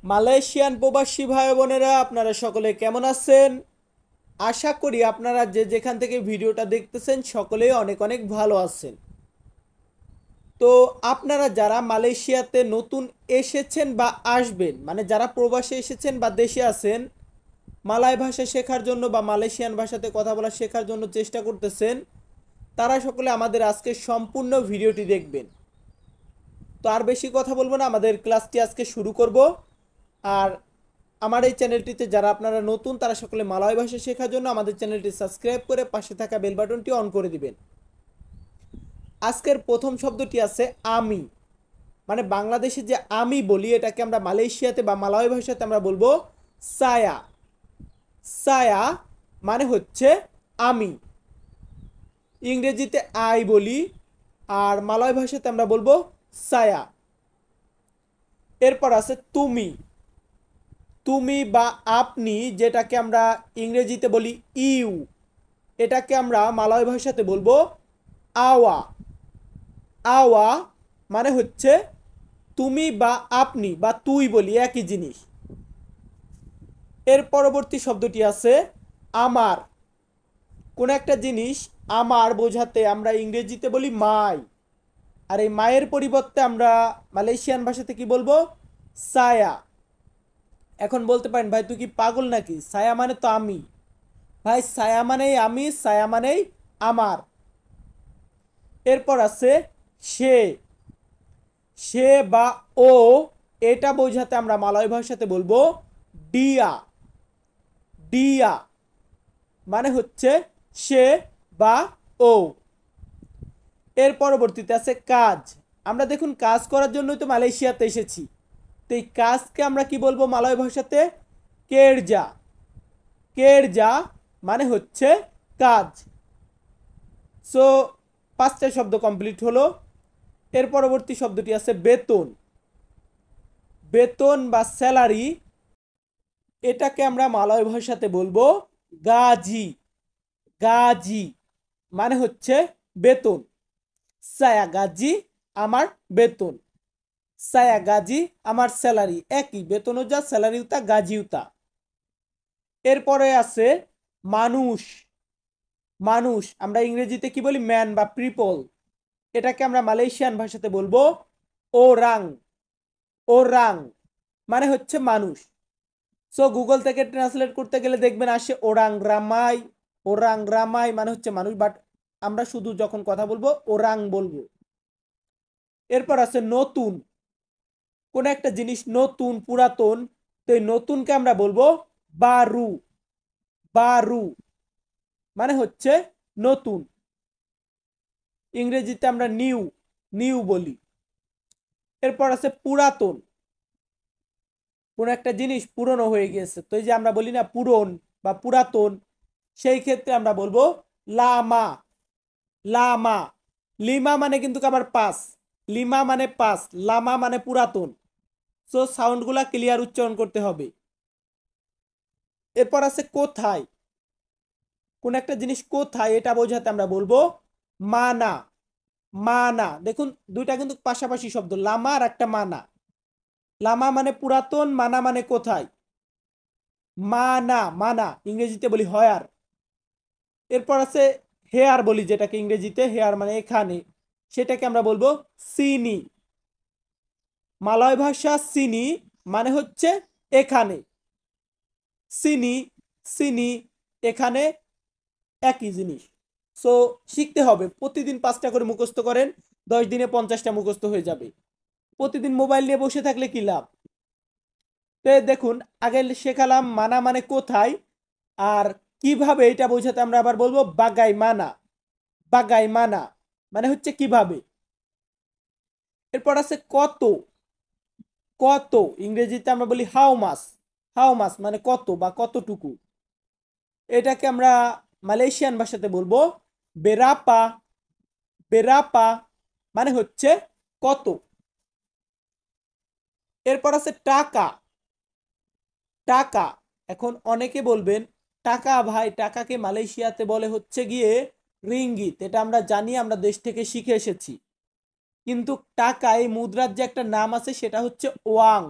Malaysian প্রবাসী ভাই বোনেরা আপনারা সকলে কেমন আছেন? আশা করি আপনারা যে যেখান থেকে ভিডিওটা দেখতেছেন সকলেই অনেক অনেক ভালো আছেন। তো আপনারা যারা মালয়েশিয়াতে নতুন এসেছেন বা আসবেন, মানে যারা প্রবাসে এসেছেন বা দেশে আছেন, মালয় ভাষা শেখার জন্য বা মালয়েশিয়ান ভাষাতে কথা বলা শেখার জন্য চেষ্টা করতেছেন, তারা সকলে আমাদের আজকে সম্পূর্ণ ভিডিওটি দেখবেন। তো আর বেশি কথা বলবো না, আমাদের ক্লাসটি আজকে শুরু করব। আর আমার এই চ্যানেলটিতে যারা আপনারা নতুন তারা সকলে মালয় ভাষা শেখার জন্য আমাদের চ্যানেলটি সাবস্ক্রাইব করে পাশে থাকা বেল বাটনটি অন করে দিবেন। আজকের প্রথম শব্দটি আছে আমি, মানে বাংলাদেশে যে আমি বলি এটাকে আমরা মালয়েশিয়াতে বা মালয় ভাষাতে আমরা বলবো সায়া। সায়া মানে হচ্ছে আমি। ইংরেজিতে আই বলি, আর মালয় ভাষাতে আমরা বলবো সায়া। এরপর আছে তুমি। তুমি বা আপনি, যেটাকে আমরা ইংরেজিতে বলি ইউ, এটাকে আমরা মালয় ভাষাতে বলবো আওয়া। আওয়া মানে হচ্ছে তুমি বা আপনি বা তুই বলি, একই জিনিস। এর পরবর্তী শব্দটি আছে আমার। কোন একটা জিনিস আমার বোঝাতে আমরা ইংরেজিতে বলি মাই, আর এই মায়ের পরিবর্তে আমরা মালয়েশিয়ান ভাষাতে কি বলবো? সায়া। এখন বলতে পারেন ভাই তুই কি পাগল নাকি, সায়া মানে তো আমি। ভাই সায়া মানেই আমি, সায়া মানেই আমার। এরপর আছে সে। সে বা ও, এটা বোঝাতে আমরা মালয় ভাষাতে বলবো ডিয়া। ডিয়া মানে হচ্ছে সে বা ও। এর পরবর্তীতে আছে কাজ। আমরা দেখুন কাজ করার জন্যই তো মালয়েশিয়াতে এসেছি। তো এই কাজকে আমরা কি বলবো মালয় ভাষাতে? কেরজা। কেরজা মানে হচ্ছে কাজ। সো পাঁচটা শব্দ কমপ্লিট হলো। এর পরবর্তী শব্দটি আছে বেতন। বেতন বা স্যালারি, এটাকে আমরা মালয় ভাষাতে বলবো গাজি। গাজি মানে হচ্ছে বেতন। সায়া গাজি আমার বেতন, সায়া গাজি আমার স্যালারি, একই, বেতনও যা স্যালারিও তা গাজিও তা। এরপরে আছে মানুষ। মানুষ আমরা ইংরেজিতে কি বলি? ম্যান বা পিপল। এটাকে আমরা মালয়েশিয়ান ভাষাতে বলবো ওরাং। ওরাং মানে হচ্ছে মানুষ। সো গুগল থেকে ট্রান্সলেট করতে গেলে দেখবেন আসে ওরাং রামাই। ওরাং রামাই মানে হচ্ছে মানুষ, বাট আমরা শুধু যখন কথা বলবো ওরাং বলবো। এরপর আছে নতুন। কোন একটা জিনিস নতুন, পুরাতন, তো এই নতুনকে আমরা বলবো বারু। বারু মানে হচ্ছে নতুন। ইংরেজিতে আমরা নিউ, নিউ বলি। এরপর আছে পুরাতন। কোন একটা জিনিস পুরনো হয়ে গেছে, তো এই যে আমরা বলি না পুরন বা পুরাতন, সেই ক্ষেত্রে আমরা বলবো লামা। লামা। লিমা মানে কিন্তু আবার পাস। লিমা মানে পাস, লামা মানে পুরাতন। সো সাউন্ডগুলা ক্লিয়ার উচ্চারণ করতে হবে। এরপর আছে কোথায়। কোন একটা জিনিস কোথায় এটা বোঝাতে আমরা বলবো মানা। মানা, দেখুন দুইটা কিন্তু পাশাপাশি শব্দ, লামা আর একটা মানা। লামা মানে পুরাতন, মানা মানে কোথায়। মানা, মানা ইংরেজিতে বলি হয়ার। এরপর আছে হেয়ার বলি, যেটাকে ইংরেজিতে হেয়ার মানে এখানে, সেটাকে আমরা বলবো সিনি। মালয় ভাষা সিনি মানে হচ্ছে এখানে। সিনি, সিনি, এখানে, একই জিনিস। সো শিখতে হবে, প্রতিদিন 5টা করে মুখস্থ করেন, 10 দিনে 50টা মুখস্থ হয়ে যাবে। প্রতিদিন মোবাইল নিয়ে বসে থাকলে কি লাভ? তো দেখুন আগে শেখালাম মানা মানে কোথায়, আর কিভাবে এটা বোঝাতে আমরা আবার বলবো বাগাই মানা। বাগাই মানা মানে হচ্ছে কিভাবে। এরপর আছে কত। কত ইংরেজিতে আমরা বলি হাউ মাস। হাউ মাস মানে কত বা কতটুকু। এটাকে আমরা মালয়েশিয়ান ভাষাতে বলবো বেরাপা। বেরাপা মানে হচ্ছে কত। এরপর আছে টাকা। টাকা, এখন অনেকে বলবেন টাকা ভাই, টাকাকে মালয়েশিয়াতে বলে হচ্ছে গিয়ে রিঙ্গিত। এটা আমরা জানি, আমরা দেশ থেকে শিখে এসেছি। কিন্তু টাকা এই মুদ্রার যে একটা নাম আছে সেটা হচ্ছে ওয়াং।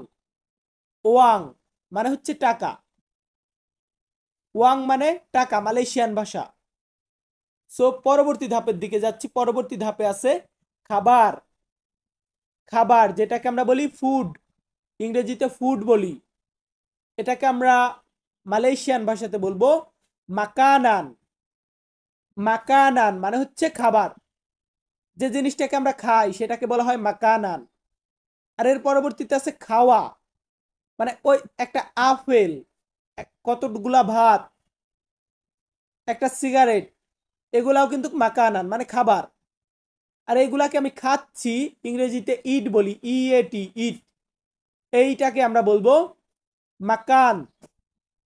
ওয়াং মানে হচ্ছে টাকা, ওয়াং মানে টাকা মালয়েশিয়ান ভাষা। সো পরবর্তী ধাপের দিকে যাচ্ছি। পরবর্তী ধাপে আছে খাবার, খাবার যেটাকে আমরা বলি ফুড, ইংরেজিতে ফুড বলি, এটাকে আমরা মালয়েশিয়ান ভাষাতে বলবো মাকানান। মাকানান মানে হচ্ছে খাবার, যে জিনিসটাকে আমরা খাই সেটাকে বলা হয় মাকানান। আর এর পরবর্তীতে আছে খাওয়া, মানে ওই একটা আপেল, কতগুলা ভাত, একটা সিগারেট, এগুলাও কিন্তু মাকানান মানে খাবার। আর এইগুলাকে আমি খাচ্ছি, ইংরেজিতে ইট বলি, ইএটি ইট, এইটাকে আমরা বলবো মাকান।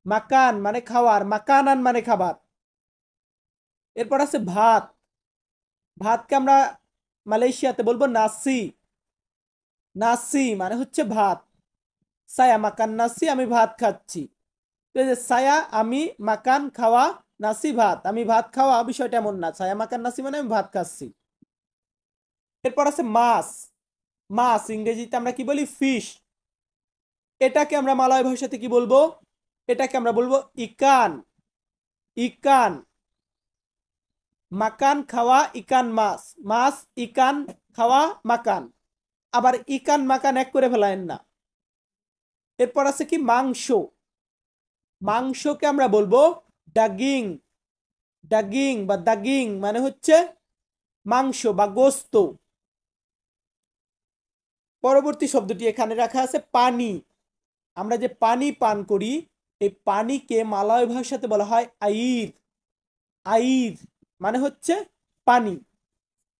মাকান মানে খাওয়ার, মাকানান মানে খাবার। এরপর আছে ভাত, ভাতকে আমরা মালয়েশিয়াতে বলবো নাসি। নাসি মানে হচ্ছে ভাত। সায়া মাকান নাসি, আমি ভাত খাচ্ছি। তো এই যে সায়া আমি, মাকান খাওয়া, নাসি ভাত, আমি ভাত খাওয়া, বিষয়টা এমন না, সায়া মাকান নাসি মানে আমি ভাত খাচ্ছি। এরপর আছে মাছ, মাছ ইংরেজিতে আমরা কি বলি ফিশ, এটাকে আমরা মালয় ভাষাতে কি বলবো, এটাকে আমরা বলবো ইকান। ইকান মাকান খাওয়া, ইকান মাছ, মাছ ইকান খাওয়া মাকান, আবার ইকান মাকান এক করে ফেলায়েন না। এরপর আছে কি মাংস, মাংসকে আমরা বলবো ডাগিং। ডাগিং বা দাগিং মানে হচ্ছে মাংস বা গোস্ত। পরবর্তী শব্দটি এখানে রাখা আছে পানি, আমরা যে পানি পান করি এই পানিকে মালয় ভাষাতে বলা হয় আইর। আইর মানে হচ্ছে পানি,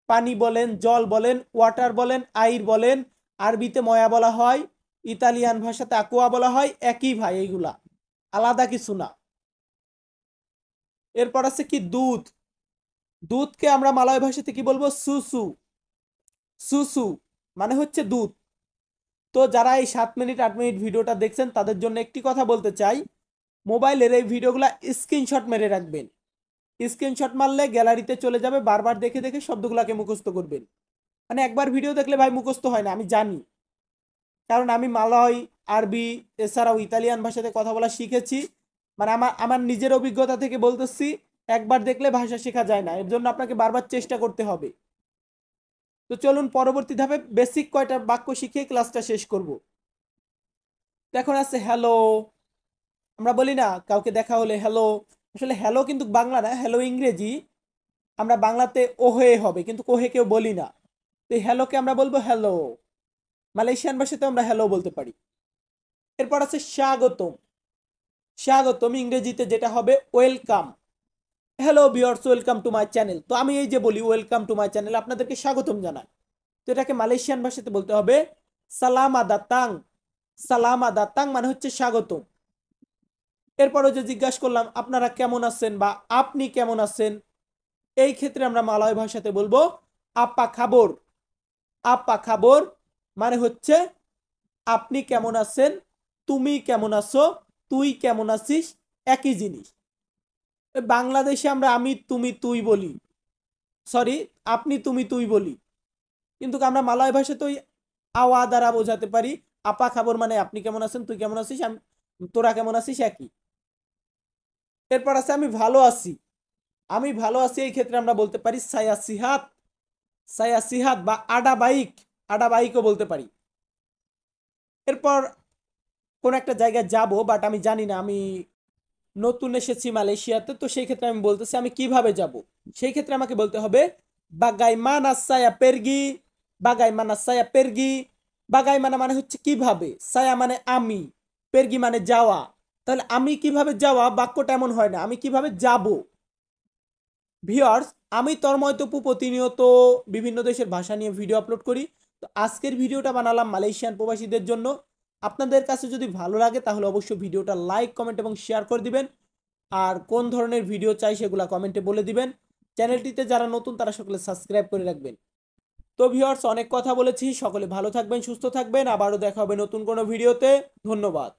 পানি বলেন, জল বলেন, ওয়াটার বলেন, আইর বলেন, আরবিতে ময়া বলা হয়, ইতালিয়ান ভাষাতে aqua বলা হয়, একই ভাই, এইগুলা আলাদা কিছু না। এরপর আছে কি দুধ, দুধকে আমরা মালয় ভাষাতে কি বলবো সুসু। সুসু মানে হচ্ছে দুধ। তো যারা এই 7 মিনিট 8 মিনিট ভিডিওটা দেখছেন তাদের জন্য একটি কথা বলতে চাই, মোবাইলের এই ভিডিওগুলা স্ক্রিনশট মেরে রাখবেন। স্ক্রিনশট মারলে গ্যালারিতে চলে যাবে, বারবার দেখে দেখে শব্দগুলোকে মুখস্থ করবেন। মানে একবার ভিডিও দেখলে ভাই মুখস্থ হয় না, আমি জানি, কারণ আমি মালয়, আরবি, এছাড়াও ইতালিয়ান ভাষাতে কথা বলা শিখেছি। মানে আমার আমার নিজের অভিজ্ঞতা থেকে বলতেছি, একবার দেখলে ভাষা শেখা যায় না, এর জন্য আপনাকে বারবার চেষ্টা করতে হবে। তো চলুন পরবর্তী ধাপে বেসিক কয়টা বাক্য শিখিয়ে ক্লাসটা শেষ করব। তো এখন আছে হ্যালো, আমরা বলি না কাউকে দেখা হলে হ্যালো, আসলে হ্যালো কিন্তু বাংলা না, হ্যালো ইংরেজি, আমরা বাংলাতে ওহে হবে কিন্তু ওহে কেউ বলি না। তো এই হ্যালোকে আমরা বলবো হ্যালো, মালয়েশিয়ান ভাষাতে আমরা হ্যালো বলতে পারি। এরপর আছে স্বাগতম, স্বাগতম ইংরেজিতে যেটা হবে welcome. Hello viewers, welcome to my channel. তো আমি এই যে বলি ওয়েলকাম টু মাই চ্যানেল, আপনাদেরকে স্বাগতম জানাই, তো এটাকে মালয়েশিয়ান ভাষাতে বলতে হবে সালামা দাতাং। সালামা দাতাং মানে হচ্ছে স্বাগতম। এরপরও যে জিজ্ঞাসা করলাম আপনারা কেমন আছেন বা আপনি কেমন আছেন, এই ক্ষেত্রে আমরা মালয় ভাষাতে বলবো আপা খাবর। আপা খাবর মানে হচ্ছে আপনি কেমন আছেন, তুমি কেমন আছো, তুই কেমন আছিস, একই জিনিস। বাংলাদেশে আমরা আমি তুমি তুই বলি, সরি আপনি তুমি তুই বলি, কিন্তু আমরা মালয় ভাষাতে ওই আওয়া দ্বারা বোঝাতে পারি। আপা খাবর মানে আপনি কেমন আছেন, তুই কেমন আছিস, তোরা কেমন আছিস, একই। এরপর আছে আমি ভালো আছি। আমি ভালো আছি এই ক্ষেত্রে আমরা বলতে পারি সায়া সিহাত। সায়া সিহাত বা আডা বাইক, আডা বাইকও বলতে পারি। এরপর কোন একটা জায়গায় যাব, বাট আমি জানি না, আমি নতুন এসেছি মালয়েশিয়াতে, তো সেই ক্ষেত্রে আমি বলতেছি আমি কিভাবে যাব, সেই ক্ষেত্রে আমাকে বলতে হবে বাগাইমানা সায়া পেরগি। বাগাইমানা সায়া পেরগি, বাগাইমানা মানে হচ্ছে কিভাবে, সায়া মানে আমি, পেরগি মানে যাওয়া। তাহলে আমি কিভাবে যাওয়া বাক্যটা এমন হয় না, আমি কিভাবে যাব। ভিউয়ার্স, আমি তন্ময় তপু প্রতিনিয়ত বিভিন্ন দেশের ভাষা নিয়ে ভিডিও আপলোড করি। তো আজকের ভিডিওটা বানালাম মালয়েশিয়ান প্রবাসীদের জন্য। আপনাদের কাছে যদি ভালো লাগে তাহলে অবশ্যই ভিডিওটা লাইক, কমেন্ট এবং শেয়ার করে দিবেন। আর কোন ধরনের ভিডিও চাই সেগুলো কমেন্টে বলে দিবেন। চ্যানেলটিতে যারা নতুন তারা সকলে সাবস্ক্রাইব করে রাখবেন। তো ভিউয়ার্স, অনেক কথা বলেছি, সকলে ভালো থাকবেন, সুস্থ থাকবেন, আবারও দেখা হবে নতুন কোনো ভিডিওতে। ধন্যবাদ।